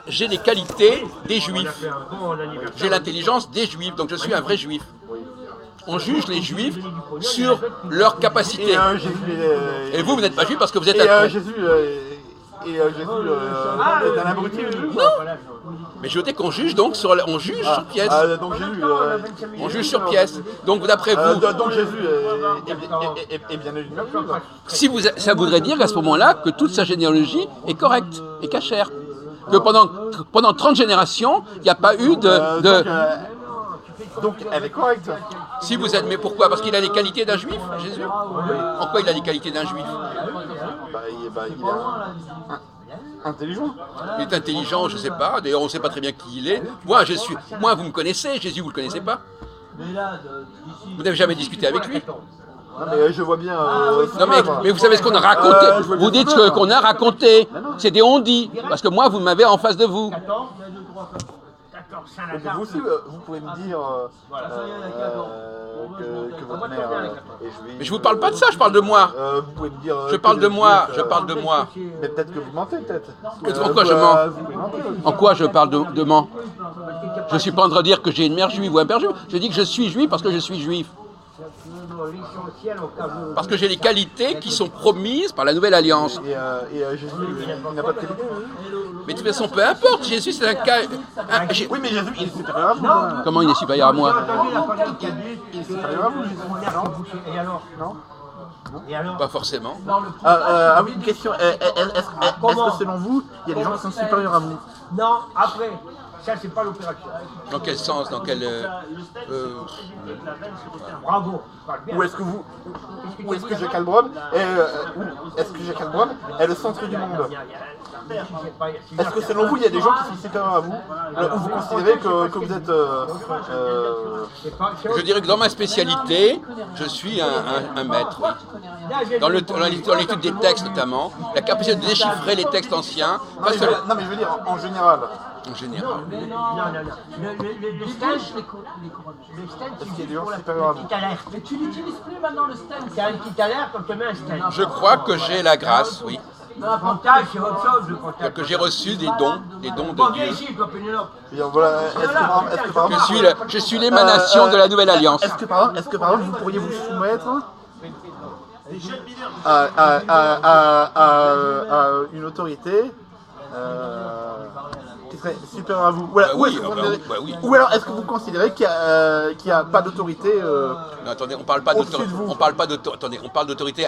j'ai les qualités des juifs. J'ai l'intelligence des juifs, donc je suis un vrai juif. On juge les juifs sur leur capacité. Et vous n'êtes pas juif parce que vous êtes un Jésus est un abruti. Non. Mais je veux dire qu'on juge donc sur pièce. Donc Jésus, on juge sur pièce. Donc d'après vous, donc Jésus est bien élu. si ça voudrait dire qu'à ce moment-là que toute sa généalogie est correcte et cachère. Que pendant 30 générations, il n'y a pas eu Donc elle est correcte. Si vous admettez pourquoi? Parce qu'il a les qualités d'un juif, Jésus. En quoi il a les qualités d'un juif? Il est intelligent. Il est intelligent, je ne sais pas. D'ailleurs, on ne sait pas très bien qui il est. Moi, vous me connaissez. Jésus, vous ne le connaissez pas. Vous n'avez jamais discuté avec lui. Non mais je vois bien. Non mais vous savez ce qu'on a raconté. Vous dites ce qu'on a raconté. C'est des on-dit. Parce que moi, vous m'avez en face de vous. Vous aussi, vous pouvez me dire que votre mère est juive. Mais je vous parle pas de ça, je parle de moi. Vous pouvez me dire. Je parle de moi, je parle de moi. Mais peut-être que vous mentez, peut-être. En quoi je mens? En quoi je parle de mens? Je suis pas en train de dire que j'ai une mère juive ou un père juif. Je dis que je suis juif parce que je suis juif. Parce que j'ai les qualités qui sont promises par la Nouvelle Alliance. Et Jésus, il n'a pas de qualité. Mais de toute façon, peu importe, Jésus c'est un cas... Oui, mais Jésus, il est supérieur à vous. Comment il est supérieur à moi? Il est supérieur à vous, Jésus. Et alors? Non. Pas forcément. Ah oui, une question. Est-ce que selon vous, il y a des gens qui sont supérieurs à vous? Non, après. Ça, c'est pas l'opération. Dans quel sens? Dans quel... Bravo. Ou est-ce que Jacques Albron est le centre du monde? Est-ce que selon vous, il y a des gens qui sont supérieurs à vous? Ou vous considérez que vous êtes... Je dirais que dans ma spécialité, je suis un maître. Oui. Dans l'étude des textes notamment, la capacité de déchiffrer les textes anciens. Non, mais je veux dire, en général. En général. Le stage, Est-ce qu'il y a des gens supérieurs à vous? Mais tu n'utilises plus maintenant le stand. c'est un petit alerte quand tu mets un stage. Je crois que j'ai la grâce, oui. Le comptage, c'est autre chose, le comptage. Que j'ai reçu des dons Bon, de viens Dieu. ici, toi, Pénélope. Voilà, est-ce que par exemple... Je suis l'émanation de la Nouvelle Alliance. Est-ce que par exemple, vous pourriez vous soumettre à une autorité qui serait supérieure à vous? Ou alors est-ce que vous considérez qu'il n'y a pas d'autorité Non, attendez, on parle pas d'autorité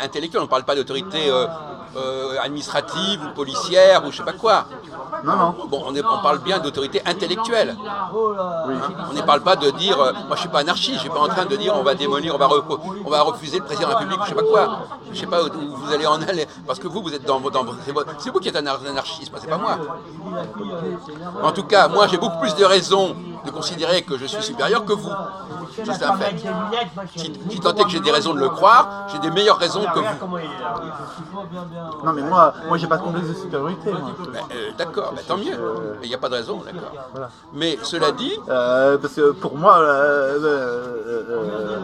intellectuelle, on ne parle pas d'autorité administrative ou policière ou je sais pas quoi. Non. Bon, on parle bien d'autorité intellectuelle. On ne parle pas de dire, moi je suis pas anarchiste, je suis pas en train de dire on va démolir, on va refuser le président de la République, je sais pas quoi. Je sais pas où vous allez en aller, parce que vous êtes c'est vous qui êtes un anarchiste, c'est pas moi. En tout cas, moi j'ai beaucoup plus de raisons de considérer que je suis supérieur que vous. Ça, c'est un fait. Si tant est que j'ai des raisons de le croire, j'ai des meilleures raisons que vous. Non mais moi j'ai pas de complexe de supériorité. D'accord, tant mieux. Mais il n'y a pas de raison, d'accord. Voilà. Mais cela dit... parce que pour moi,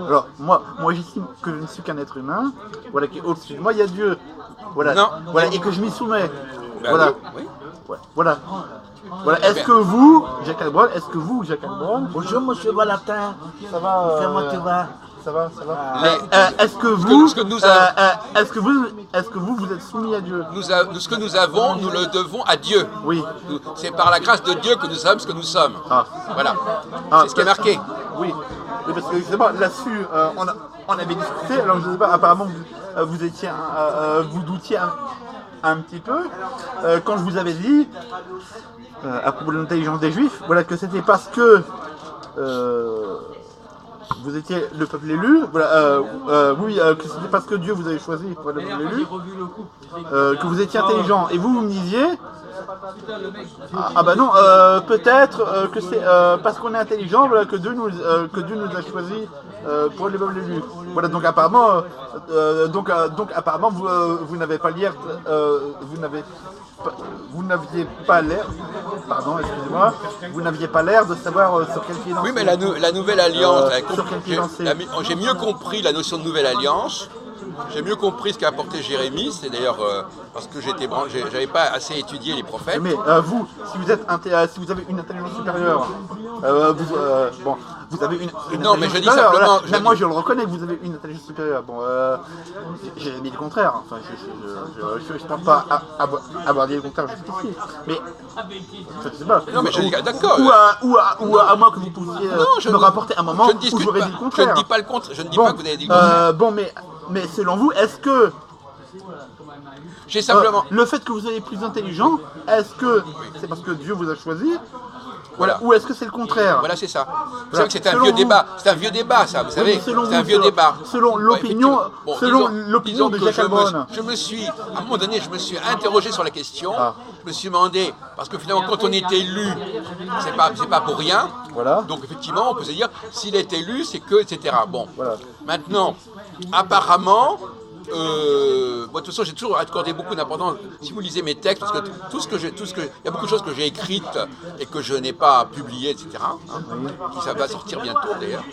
alors moi j'estime que je ne suis qu'un être humain, voilà, qui est au-dessus de moi, il y a Dieu. Voilà, non. Voilà, et que je m'y soumets. Ben voilà. Oui. Ouais, voilà. Voilà. Est-ce que vous, Jacques Albron, Bonjour, monsieur Valentin. Ça va Comment tu vas? Ça va. Est-ce que vous êtes soumis à Dieu? Ce que nous avons, nous le devons à Dieu. Oui. C'est par la grâce de Dieu que nous sommes ce que nous sommes. Ah. Voilà. C'est ce qui est marqué. Oui. Oui, parce que justement, là-dessus, on avait discuté. Alors je ne sais pas, apparemment vous doutiez un petit peu quand je vous avais dit à propos de l'intelligence des Juifs, voilà, que c'était parce que vous étiez le peuple élu, voilà, que c'était parce que Dieu vous avait choisi pour être le peuple élu, que vous étiez intelligent. Et vous me disiez, bah non, peut-être que c'est parce qu'on est intelligent, voilà, que Dieu nous a choisi pour être le peuple élu. Voilà, donc apparemment, vous n'avez pas l'air, vous n'aviez pas l'air, pardon, excusez-moi, vous n'aviez pas l'air de savoir sur quel pied danser. Oui, mais la Nouvelle Alliance, sur quel pied danser. j'ai mieux compris la notion de Nouvelle Alliance J'ai mieux compris ce qu'a apporté Jérémie, c'est d'ailleurs parce que j'avais pas assez étudié les prophètes. Mais vous, si vous avez une intelligence supérieure, vous avez une Non, mais je dis supérieure, simplement. là, moi, je le reconnais que vous avez une intelligence supérieure. Bon, j'ai dit le contraire. Enfin, je ne pense pas avoir dit le contraire jusqu'ici. Mais je sais pas. Non, mais je dis d'accord. Ou à moins que vous puissiez me rapporter un moment où j'aurais dit le Je contraire. ne dis pas le contraire. Je ne dis pas que vous avez dit le contraire. Mais selon vous, est-ce que J'ai simplement. le fait que vous soyez plus intelligent, est-ce que c'est parce que Dieu vous a choisi? Voilà. Ou est-ce que c'est le contraire? Voilà, c'est ça. Voilà. C'est vrai que c'est un Selon vieux vous. débat. C'est un vieux débat, ça, vous savez. C'est un vieux débat. Selon l'opinion, Ouais, effectivement. Bon, l'opinion de disons Jacques que Albron. je me suis, à un moment donné, je me suis interrogé sur la question. Ah. Je me suis demandé, parce que finalement, quand on est élu, c'est pas pour rien. Voilà. Donc effectivement, on peut se dire, s'il est élu, c'est que, etc. Bon. Voilà. Maintenant, apparemment. De toute façon, j'ai toujours accordé beaucoup d'importance. Si vous lisez mes textes, parce que il y a beaucoup de choses que j'ai écrites et que je n'ai pas publiées, etc. Qui ça va sortir bientôt d'ailleurs.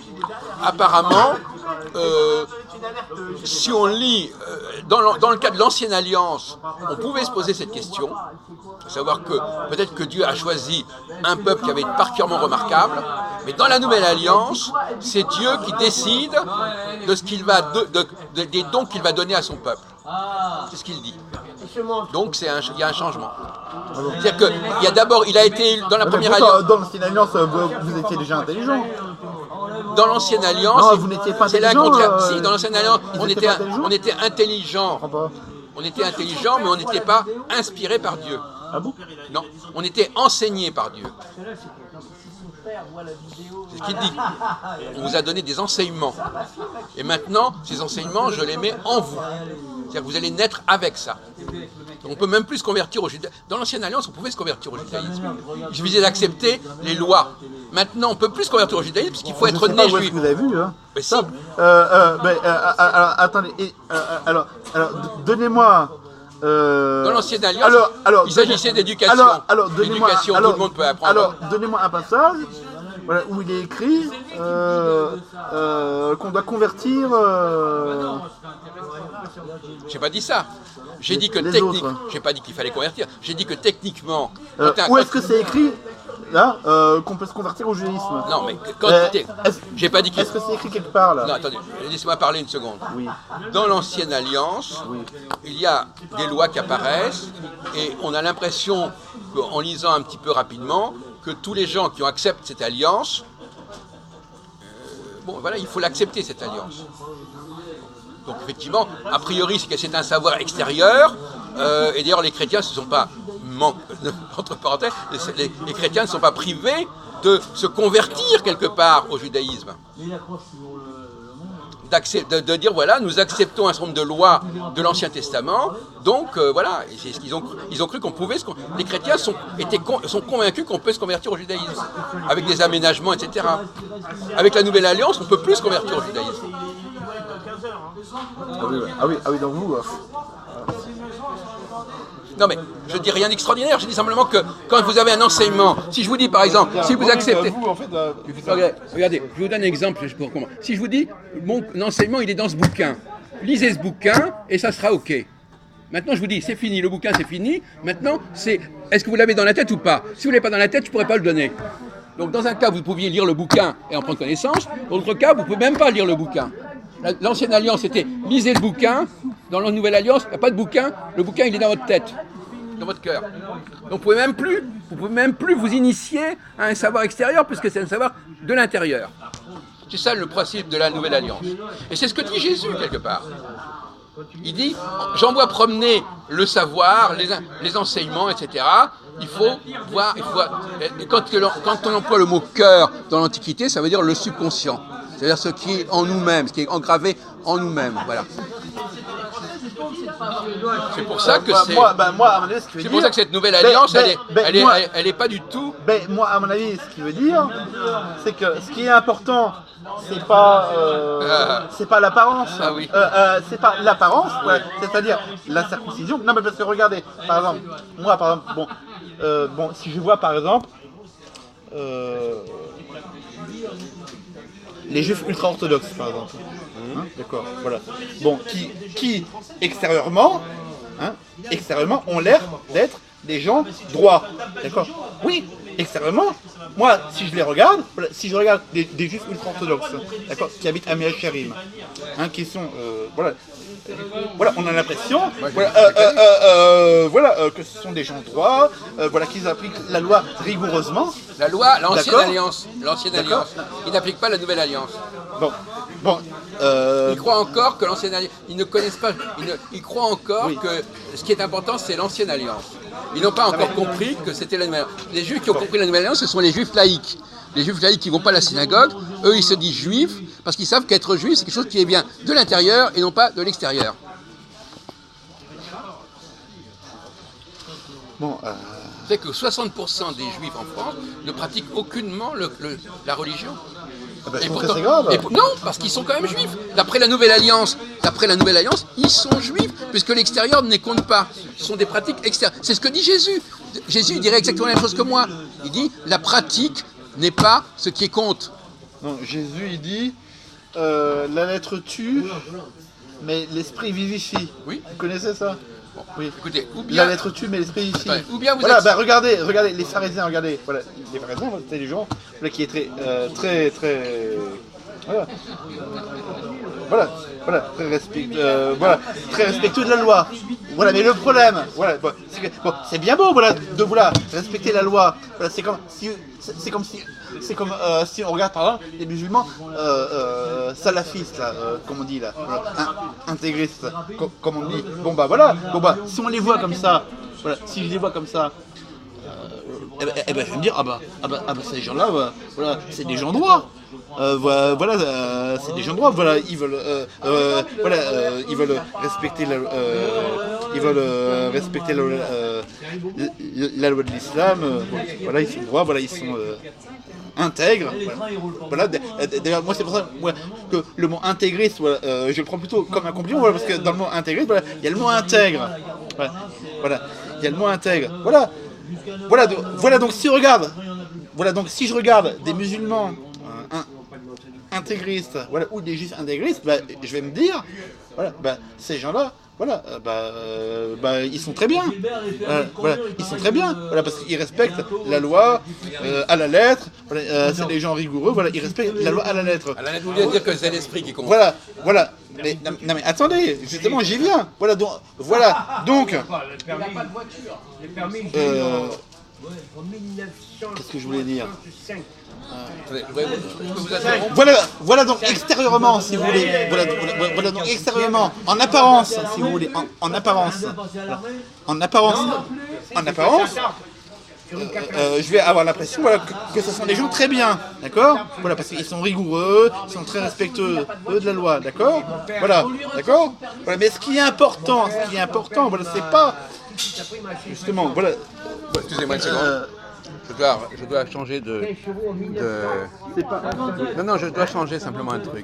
Apparemment, si on lit dans le cas de l'Ancienne Alliance, on pouvait se poser cette question, savoir que peut-être que Dieu a choisi un peuple qui avait été particulièrement remarquable, mais dans la Nouvelle Alliance, c'est Dieu qui décide de ce qu'il va des dons qu'il va donner à son peuple. C'est ce qu'il dit. Donc il y a un changement. C'est-à-dire qu'il y a d'abord, il a été élu dans la première alliance. Dans l'Ancienne Alliance, vous étiez déjà intelligent. Dans l'Ancienne Alliance, Non, vous n'étiez pas c'est intelligent, l'incontraire. Si, dans l'Ancienne Alliance, ils on étaient pas intelligents. était intelligent. On était intelligent, mais on n'était pas inspiré par Dieu. Ah bon? Non, on était enseigné par Dieu. C'est ce qu'il dit. On vous a donné des enseignements. Et maintenant, ces enseignements, je les mets en vous. C'est-à-dire que vous allez naître avec ça. On ne peut même plus se convertir au judaïsme. Dans l'Ancienne Alliance, on pouvait se convertir au judaïsme. Il suffisait d'accepter les lois. Maintenant, on ne peut plus se convertir au judaïsme parce qu'il faut être né juif. Vous avez vu, hein? Mais si. Alors, attendez. Alors, donnez-moi. Dans l'Ancienne Alliance, il s'agissait d'éducation. L'éducation, tout le monde peut apprendre. Alors, donnez-moi un passage où il est écrit qu'on doit convertir. J'ai pas dit ça. J'ai dit que les techniquement. autres. J'ai pas dit qu'il fallait convertir. J'ai dit que techniquement. Où est-ce que c'est écrit là qu'on peut se convertir au judaïsme? Non, mais quand j'ai pas dit qu'il. Est-ce que c'est écrit quelque part là? Non, attendez, laissez-moi parler une seconde. Oui. Dans l'Ancienne Alliance, il y a des lois qui apparaissent et on a l'impression, en lisant un petit peu rapidement, que tous les gens qui acceptent cette alliance, il faut l'accepter cette alliance. Donc effectivement, a priori, c'est un savoir extérieur, et d'ailleurs les chrétiens ne se sont pas, entre parenthèses, les chrétiens ne sont pas privés de se convertir quelque part au judaïsme. De dire voilà, nous acceptons un certain nombre de lois de l'Ancien Testament, donc voilà, et c'est ce qu'ils ont cru qu'on pouvait, les chrétiens sont convaincus qu'on peut se convertir au judaïsme, avec des aménagements, etc. Avec la Nouvelle Alliance, on ne peut plus se convertir au judaïsme. Ah oui, donc vous. Non mais je dis rien d'extraordinaire, je dis simplement que quand vous avez un enseignement, si je vous dis par exemple, si vous acceptez... Regardez, je vous donne un exemple. Si je vous dis, mon enseignement il est dans ce bouquin, lisez ce bouquin et ça sera ok. Maintenant je vous dis, c'est fini, le bouquin c'est fini, maintenant c'est, est-ce que vous l'avez dans la tête ou pas? Si vous ne l'avez pas dans la tête, je ne pourrais pas le donner. Donc dans un cas, vous pouviez lire le bouquin et en prendre connaissance, dans l'autre cas, vous ne pouvez même pas lire le bouquin. L'Ancienne Alliance c'était, lisez le bouquin, dans la Nouvelle Alliance, il n'y a pas de bouquin, le bouquin il est dans votre tête. Dans votre cœur. Donc vous pouvez même plus vous initier à un savoir extérieur puisque c'est un savoir de l'intérieur. C'est ça le principe de la Nouvelle Alliance. Et c'est ce que dit Jésus quelque part. Il dit, j'envoie promener le savoir, les enseignements, etc. Il faut voir, quand on emploie le mot cœur dans l'Antiquité, ça veut dire le subconscient. C'est-à-dire ce qui est en nous-mêmes, ce qui est engravé en nous-mêmes. Voilà. C'est pour ça que c'est. Moi, à mon avis, ce qui veut C'est dire. pour ça que cette nouvelle alliance, elle est pas du tout. Moi, à mon avis, ce qui veut dire, c'est que ce qui est important, c'est pas l'apparence. Ah oui. C'est pas l'apparence, c'est-à-dire la circoncision. Non, mais parce que regardez, par exemple, moi, si je vois par exemple les juifs ultra-orthodoxes, par exemple. Hein, d'accord, voilà. Bon, qui extérieurement, ont l'air d'être des gens droits, d'accord. Oui, extérieurement, moi, si je les regarde, voilà, si je regarde des juifs ultra-orthodoxes, d'accord, qui habitent à Meacharim, qui sont, voilà, on a l'impression, que ce sont des gens droits, voilà, qu'ils appliquent la loi rigoureusement. La loi, l'ancienne D'accord. alliance. L'ancienne D'accord. alliance. Ils n'appliquent pas la nouvelle alliance. Bon, Ils croient encore que l'ancienne alliance. Ils ne connaissent pas. Ils croient encore Oui. que ce qui est important, c'est l'ancienne alliance. Ils n'ont pas encore compris que c'était la nouvelle alliance. Les juifs qui ont compris la nouvelle alliance, ce sont les juifs laïcs. Les juifs laïcs qui ne vont pas à la synagogue, eux, ils se disent juifs parce qu'ils savent qu'être juif, c'est quelque chose qui vient de l'intérieur et non pas de l'extérieur. bon, C'est que 60% des juifs en France ne pratiquent aucunement la religion. je Et trouve que pourtant- c'est grave. non, parce qu'ils sont quand même juifs. D'après la nouvelle alliance, ils sont juifs, puisque l'extérieur ne les compte pas. Ce sont des pratiques extérieures. C'est ce que dit Jésus. Jésus dirait exactement la même chose que moi. Il dit la pratique n'est pas ce qui compte. Non, Jésus, il dit, la lettre tue, mais l'esprit vivifie. Oui. Vous connaissez ça? Oui. Écoutez, ou La bien, lettre tue, mais l'esprit vivifie. Ouais, ou bien vous voilà, êtes- regardez, les pharisiens, regardez. Voilà, les pharisiens, c'était des gens voilà, qui étaient très, très respectueux de la loi. Voilà, mais le problème, voilà, bon, c'est bien beau, voilà, de vouloir respecter la loi. Voilà, c'est comme si on regarde par exemple les musulmans salafistes, là, comme on dit là, voilà, intégristes, comme on dit. Bon bah voilà, si on les voit comme ça, voilà, si je les vois comme ça. Je vais me dire, ces gens-là, voilà, c'est des gens droits. C'est des gens droits. Voilà, ils veulent respecter la loi de l'islam. Voilà, ils sont droits. Voilà, ils sont intègres. Voilà. D'ailleurs, moi, c'est pour ça que le mot intégriste, voilà, je le prends plutôt comme un compliment, voilà, parce que dans le mot intégriste, voilà, il y a le mot intègre. Voilà, il y a le mot intègre. Voilà, donc si je regarde des musulmans intégristes, voilà, ou des juifs intégristes, je vais me dire, voilà, ces gens-là, voilà, ils sont très bien, voilà, ils sont très bien, voilà, parce qu'ils respectent la loi à la lettre, voilà, c'est des gens rigoureux, voilà, ils respectent la loi à la lettre. À la lettre, vous voulez dire que c'est l'esprit qui compte. Voilà. Mais, non mais attendez, justement j'y viens. Voilà donc. Les permis, en 1935. Qu'est-ce que je voulais dire? Attendez, je peux vous interrompre. Voilà donc extérieurement, si vous voulez. Voilà donc extérieurement, en apparence, si vous voulez, en apparence. Je vais avoir l'impression voilà, que ce sont des gens très bien, d'accord? Voilà, parce qu'ils sont rigoureux, ils sont très respectueux de la loi, d'accord? Voilà, d'accord? Voilà, mais ce qui est important, voilà, c'est pas justement, voilà. Excusez-moi une seconde. Je dois changer de... Non, je dois changer simplement un truc.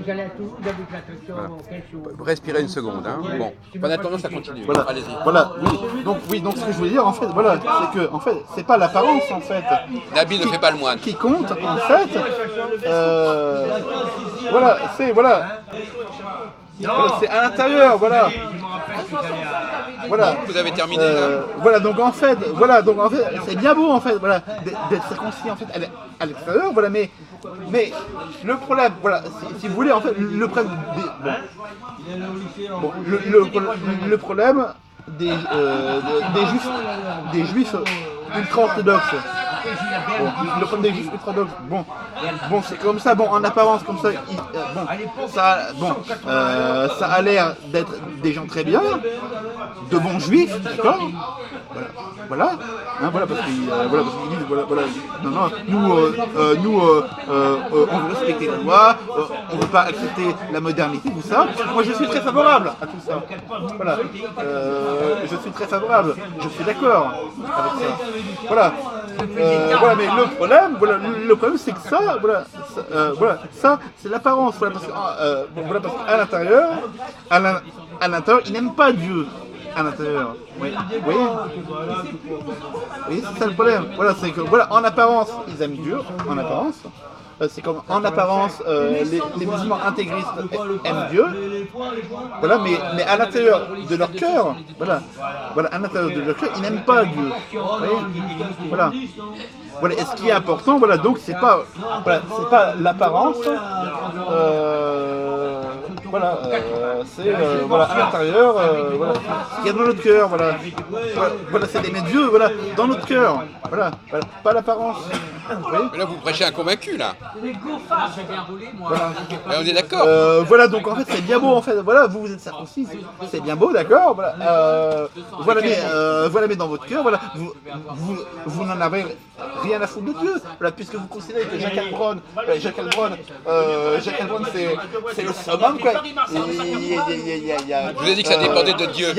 J'allais à Toulouse avec l'attraction 15 chevaux. Respirez une seconde. Hein. Bon, pendant attendant, ça continue. Voilà, Allez-y. donc ce que je voulais dire en fait, voilà, c'est que en fait, c'est pas l'apparence en fait. L'habit ne fait pas le moine. Qui compte en fait. C'est à l'intérieur, voilà. Vous avez terminé là. Voilà, donc en fait, c'est bien beau en fait, voilà, d'être circoncis en fait à l'extérieur, voilà, mais le problème, voilà, si vous voulez en fait, le problème le problème des juifs ultra-orthodoxes. Le problème des juifs ultra-orthodoxes, bon, c'est comme ça, bon, en apparence, comme ça, ça a l'air d'être des gens très bien, de bons juifs, d'accord? Voilà, parce qu'ils disent, non, nous, on veut respecter la loi, on ne veut pas accepter la modernité, tout ça. Moi, je suis très favorable à tout ça. Voilà, je suis très favorable, je suis d'accord avec ça. Voilà, mais le problème, c'est que ça, c'est l'apparence. Voilà, parce qu'à l'intérieur, ils n'aiment pas Dieu. À l'intérieur. Oui, c'est ça le problème. Voilà, c'est que en apparence, ils aiment Dieu, en apparence. c'est comme en apparence les musulmans intégristes aiment Dieu, voilà, mais à l'intérieur de leur cœur, voilà, à l'intérieur de leur cœur, ils n'aiment pas Dieu. Vous voyez, voilà. Voilà, et ce qui est important, voilà, donc c'est pas l'apparence, c'est voilà, à l'intérieur, voilà, ce qu'il y a dans notre cœur, voilà, c'est d'aimer Dieu, voilà, dans notre cœur, voilà, pas l'apparence. Mais là, vous prêchez un convaincu, là. Voilà. On est d'accord. Voilà, donc en fait c'est bien beau, en fait, voilà, vous êtes circoncis, c'est bien beau, d'accord, voilà, mais dans votre cœur, voilà, vous n'en avez rien à foutre de Dieu, voilà, puisque vous considérez que Jacques Heilbronn, c'est le summum, quoi. Je vous ai dit que ça dépendait de Dieu.